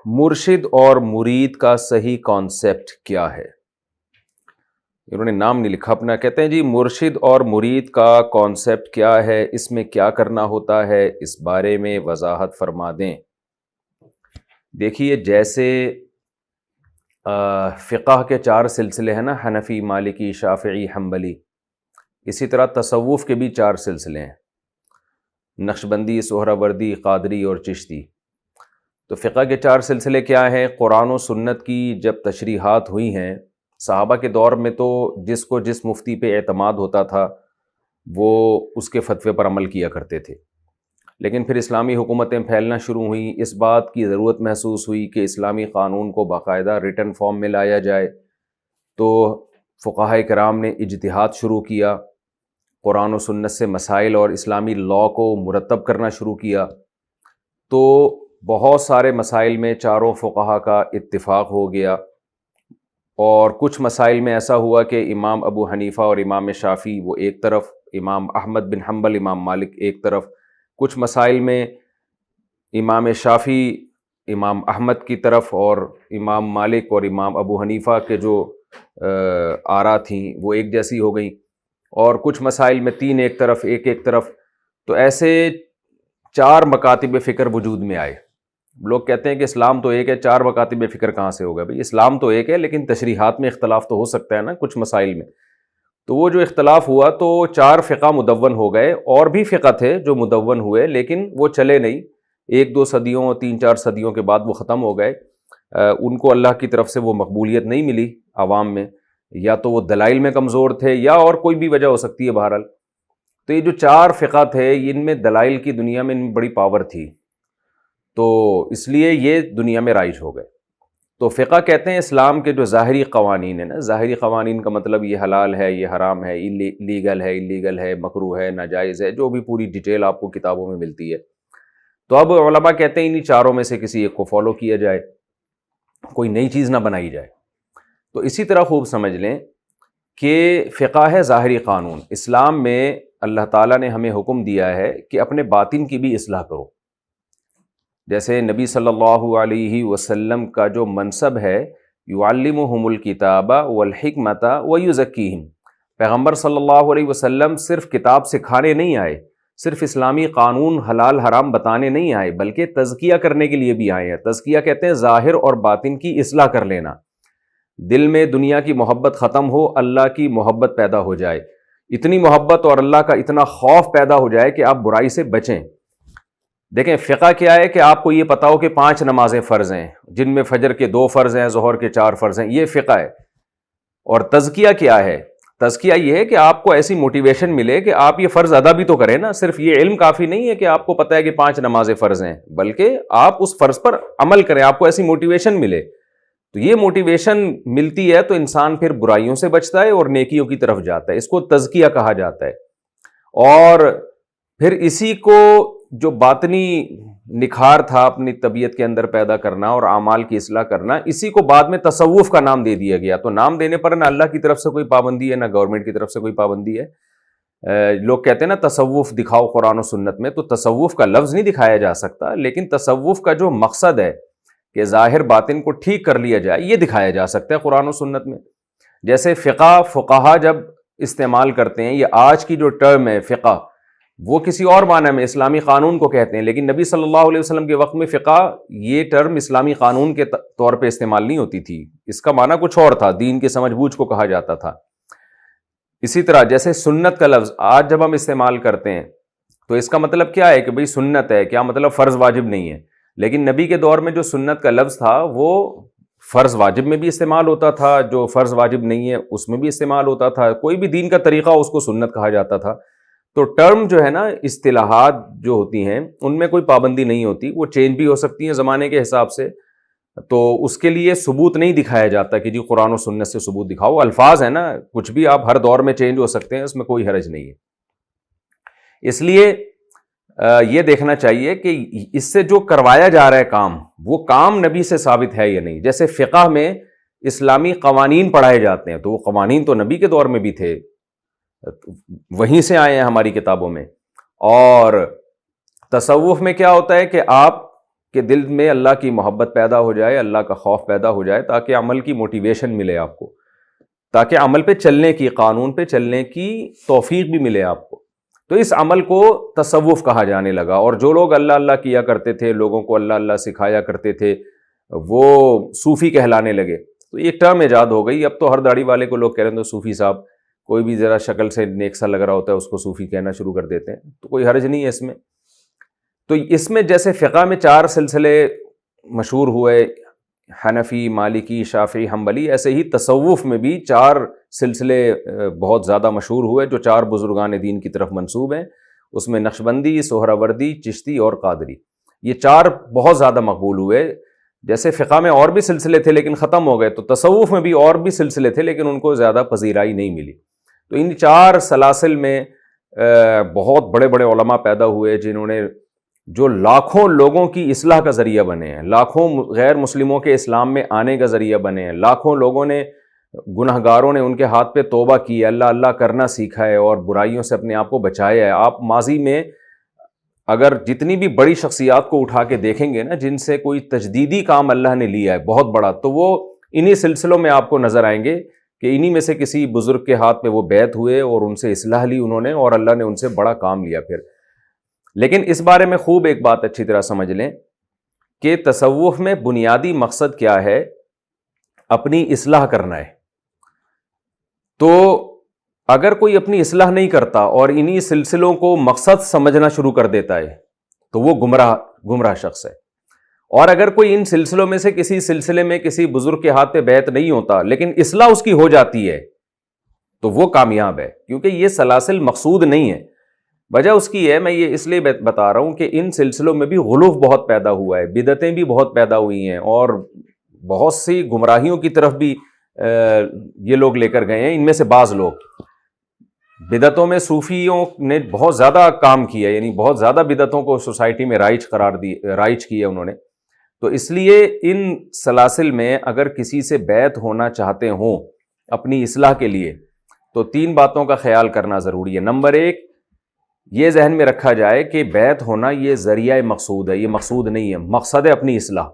مرشد اور مرید کا صحیح کانسیپٹ کیا ہے؟ انہوں نے نام نہیں لکھا اپنا، کہتے ہیں جی مرشد اور مرید کا کانسیپٹ کیا ہے، اس میں کیا کرنا ہوتا ہے، اس بارے میں وضاحت فرما دیں۔ دیکھیے جیسے فقہ کے 4 سلسلے ہیں نا، حنفی، مالکی، شافعی، حنبلی، اسی طرح تصوف کے بھی 4 سلسلے ہیں، نقشبندی، سہروردی، قادری اور چشتی۔ تو فقہ کے 4 سلسلے کیا ہیں؟ قرآن و سنت کی جب تشریحات ہوئی ہیں، صحابہ کے دور میں تو جس کو جس مفتی پہ اعتماد ہوتا تھا وہ اس کے فتوے پر عمل کیا کرتے تھے، لیکن پھر اسلامی حکومتیں پھیلنا شروع ہوئیں، اس بات کی ضرورت محسوس ہوئی کہ اسلامی قانون کو باقاعدہ ریٹن فارم میں لایا جائے، تو فقہاء کرام نے اجتہاد شروع کیا، قرآن و سنت سے مسائل اور اسلامی لاء کو مرتب کرنا شروع کیا۔ تو بہت سارے مسائل میں چاروں فقہا کا اتفاق ہو گیا، اور کچھ مسائل میں ایسا ہوا کہ امام ابو حنیفہ اور امام شافعی وہ ایک طرف، امام احمد بن حنبل، امام مالک ایک طرف، کچھ مسائل میں امام شافعی امام احمد کی طرف اور امام مالک اور امام ابو حنیفہ کے جو آراء تھیں وہ ایک جیسی ہو گئیں، اور کچھ مسائل میں 3 ایک طرف، ایک طرف۔ تو ایسے 4 مکاتب فکر وجود میں آئے۔ لوگ کہتے ہیں کہ اسلام تو ایک ہے، 4 مکاتب فکر کہاں سے ہوگا؟ بھئی اسلام تو ایک ہے لیکن تشریحات میں اختلاف تو ہو سکتا ہے نا کچھ مسائل میں۔ تو وہ جو اختلاف ہوا تو 4 فقہ مدون ہو گئے، اور بھی فقہ تھے جو مدون ہوئے لیکن وہ چلے نہیں، 1-2 صدیوں، 3-4 صدیوں کے بعد وہ ختم ہو گئے۔ ان کو اللہ کی طرف سے وہ مقبولیت نہیں ملی عوام میں، یا تو وہ دلائل میں کمزور تھے یا اور کوئی بھی وجہ ہو سکتی ہے بہرحال۔ تو یہ جو 4 فقہ تھے ان میں دلائل کی دنیا میں ان میں بڑی پاور تھی، تو اس لیے یہ دنیا میں رائج ہو گئے۔ تو فقہ کہتے ہیں اسلام کے جو ظاہری قوانین ہیں نا، ظاہری قوانین کا مطلب یہ حلال ہے، یہ حرام ہے، لیگل ہے، اللیگل ہے، مکروہ ہے، ناجائز ہے، جو بھی پوری ڈیٹیل آپ کو کتابوں میں ملتی ہے۔ تو اب علماء کہتے ہیں انہی 4 میں سے کسی ایک کو فالو کیا جائے، کوئی نئی چیز نہ بنائی جائے۔ تو اسی طرح خوب سمجھ لیں کہ فقہ ہے ظاہری قانون۔ اسلام میں اللہ تعالیٰ نے ہمیں حکم دیا ہے کہ اپنے باطن کی بھی اصلاح کرو۔ جیسے نبی صلی اللہ علیہ وسلم کا جو منصب ہے، یعلمہم الکتاب والحکمت ویزکیہم، پیغمبر صلی اللہ علیہ وسلم صرف کتاب سکھانے نہیں آئے، صرف اسلامی قانون حلال حرام بتانے نہیں آئے، بلکہ تزکیہ کرنے کے لیے بھی آئے ہیں۔ تزکیہ کہتے ہیں ظاہر اور باطن کی اصلاح کر لینا، دل میں دنیا کی محبت ختم ہو، اللہ کی محبت پیدا ہو جائے، اتنی محبت اور اللہ کا اتنا خوف پیدا ہو جائے کہ آپ برائی سے بچیں۔ دیکھیں فقہ کیا ہے کہ آپ کو یہ پتا ہو کہ 5 نمازیں فرض ہیں، جن میں فجر کے 2 فرض ہیں، ظہر کے 4 فرض ہیں، یہ فقہ ہے۔ اور تزکیہ کیا ہے؟ تزکیہ یہ ہے کہ آپ کو ایسی موٹیویشن ملے کہ آپ یہ فرض ادا بھی تو کریں نا۔ صرف یہ علم کافی نہیں ہے کہ آپ کو پتہ ہے کہ 5 نمازیں فرض ہیں، بلکہ آپ اس فرض پر عمل کریں، آپ کو ایسی موٹیویشن ملے۔ تو یہ موٹیویشن ملتی ہے تو انسان پھر برائیوں سے بچتا ہے اور نیکیوں کی طرف جاتا ہے، اس کو تزکیہ کہا جاتا ہے۔ اور پھر اسی کو جو باطنی نکھار تھا اپنی طبیعت کے اندر پیدا کرنا اور اعمال کی اصلاح کرنا، اسی کو بعد میں تصوف کا نام دے دیا گیا۔ تو نام دینے پر نہ اللہ کی طرف سے کوئی پابندی ہے، نہ گورنمنٹ کی طرف سے کوئی پابندی ہے۔ لوگ کہتے ہیں نا تصوف دکھاؤ قرآن و سنت میں، تو تصوف کا لفظ نہیں دکھایا جا سکتا، لیکن تصوف کا جو مقصد ہے کہ ظاہر باطن کو ٹھیک کر لیا جائے، یہ دکھایا جا سکتا ہے قرآن و سنت میں۔ جیسے فقہا جب استعمال کرتے ہیں، یہ آج کی جو ٹرم ہے فقہ، وہ کسی اور معنی میں اسلامی قانون کو کہتے ہیں، لیکن نبی صلی اللہ علیہ وسلم کے وقت میں فقہ یہ ٹرم اسلامی قانون کے طور پہ استعمال نہیں ہوتی تھی، اس کا معنی کچھ اور تھا، دین کی سمجھ بوجھ کو کہا جاتا تھا۔ اسی طرح جیسے سنت کا لفظ آج جب ہم استعمال کرتے ہیں تو اس کا مطلب کیا ہے کہ بھئی سنت ہے، کیا مطلب فرض واجب نہیں ہے، لیکن نبی کے دور میں جو سنت کا لفظ تھا وہ فرض واجب میں بھی استعمال ہوتا تھا، جو فرض واجب نہیں ہے اس میں بھی استعمال ہوتا تھا، کوئی بھی دین کا طریقہ اس کو سنت کہا جاتا تھا۔ تو ٹرم جو ہے نا، اصطلاحات جو ہوتی ہیں ان میں کوئی پابندی نہیں ہوتی، وہ چینج بھی ہو سکتی ہیں زمانے کے حساب سے، تو اس کے لیے ثبوت نہیں دکھایا جاتا کہ جی قرآن و سنت سے ثبوت دکھاؤ۔ الفاظ ہیں نا، کچھ بھی آپ ہر دور میں چینج ہو سکتے ہیں، اس میں کوئی حرج نہیں ہے۔ اس لیے یہ دیکھنا چاہیے کہ اس سے جو کروایا جا رہا ہے کام، وہ کام نبی سے ثابت ہے یا نہیں۔ جیسے فقہ میں اسلامی قوانین پڑھائے جاتے ہیں، تو وہ قوانین تو نبی کے دور میں بھی تھے، وہیں سے آئے ہیں ہماری کتابوں میں۔ اور تصوف میں کیا ہوتا ہے کہ آپ کہ دل میں اللہ کی محبت پیدا ہو جائے، اللہ کا خوف پیدا ہو جائے، تاکہ عمل کی موٹیویشن ملے آپ کو، تاکہ عمل پہ چلنے کی، قانون پہ چلنے کی توفیق بھی ملے آپ کو۔ تو اس عمل کو تصوف کہا جانے لگا، اور جو لوگ اللہ اللہ کیا کرتے تھے، لوگوں کو اللہ اللہ سکھایا کرتے تھے، وہ صوفی کہلانے لگے۔ تو ایک ٹرم ایجاد ہو گئی، اب تو ہر داڑھی والے کو لوگ کہہ رہے ہیں تو صوفی صاحب، کوئی بھی ذرا شکل سے نیک سا لگ رہا ہوتا ہے اس کو صوفی کہنا شروع کر دیتے ہیں، تو کوئی حرج نہیں ہے اس میں۔ تو اس میں جیسے فقہ میں 4 سلسلے مشہور ہوئے، حنفی، مالکی، شافعی، حنبلی، ایسے ہی تصوف میں بھی 4 سلسلے بہت زیادہ مشہور ہوئے جو 4 بزرگان دین کی طرف منسوب ہیں۔ اس میں نقشبندی، سہروردی، چشتی اور قادری، یہ 4 بہت زیادہ مقبول ہوئے۔ جیسے فقہ میں اور بھی سلسلے تھے لیکن ختم ہو گئے، تو تصوف میں بھی اور بھی سلسلے تھے لیکن ان کو زیادہ پذیرائی نہیں ملی۔ تو ان 4 سلاسل میں بہت بڑے بڑے علماء پیدا ہوئے، جنہوں نے جو لاکھوں لوگوں کی اصلاح کا ذریعہ بنے ہیں، لاکھوں غیر مسلموں کے اسلام میں آنے کا ذریعہ بنے ہیں، لاکھوں لوگوں نے، گنہگاروں نے ان کے ہاتھ پہ توبہ کی ہے، اللہ اللہ کرنا سیکھا ہے اور برائیوں سے اپنے آپ کو بچایا ہے۔ آپ ماضی میں اگر جتنی بھی بڑی شخصیات کو اٹھا کے دیکھیں گے نا، جن سے کوئی تجدیدی کام اللہ نے لیا ہے بہت بڑا، تو وہ انہی سلسلوں میں آپ کو نظر آئیں گے کہ انہی میں سے کسی بزرگ کے ہاتھ پہ وہ بیعت ہوئے اور ان سے اصلاح لی انہوں نے، اور اللہ نے ان سے بڑا کام لیا پھر۔ لیکن اس بارے میں خوب ایک بات اچھی طرح سمجھ لیں کہ تصوف میں بنیادی مقصد کیا ہے؟ اپنی اصلاح کرنا ہے۔ تو اگر کوئی اپنی اصلاح نہیں کرتا اور انہی سلسلوں کو مقصد سمجھنا شروع کر دیتا ہے تو وہ گمراہ شخص ہے۔ اور اگر کوئی ان سلسلوں میں سے کسی سلسلے میں کسی بزرگ کے ہاتھ پہ بیعت نہیں ہوتا لیکن اصلاح اس کی ہو جاتی ہے تو وہ کامیاب ہے، کیونکہ یہ سلاسل مقصود نہیں ہے۔ وجہ اس کی ہے، میں یہ اس لیے بتا رہا ہوں کہ ان سلسلوں میں بھی غلوف بہت پیدا ہوا ہے، بدعتیں بھی بہت پیدا ہوئی ہیں، اور بہت سی گمراہیوں کی طرف بھی یہ لوگ لے کر گئے ہیں۔ ان میں سے بعض لوگ بدعتوں میں، صوفیوں نے بہت زیادہ کام کیا، یعنی بہت زیادہ بدعتوں کو سوسائٹی میں رائج کیا انہوں نے۔ تو اس لیے ان سلاسل میں اگر کسی سے بیعت ہونا چاہتے ہوں اپنی اصلاح کے لیے تو 3 باتوں کا خیال کرنا ضروری ہے۔ نمبر 1، یہ ذہن میں رکھا جائے کہ بیعت ہونا یہ ذریعہ مقصود ہے، یہ مقصود نہیں ہے، مقصد ہے اپنی اصلاح۔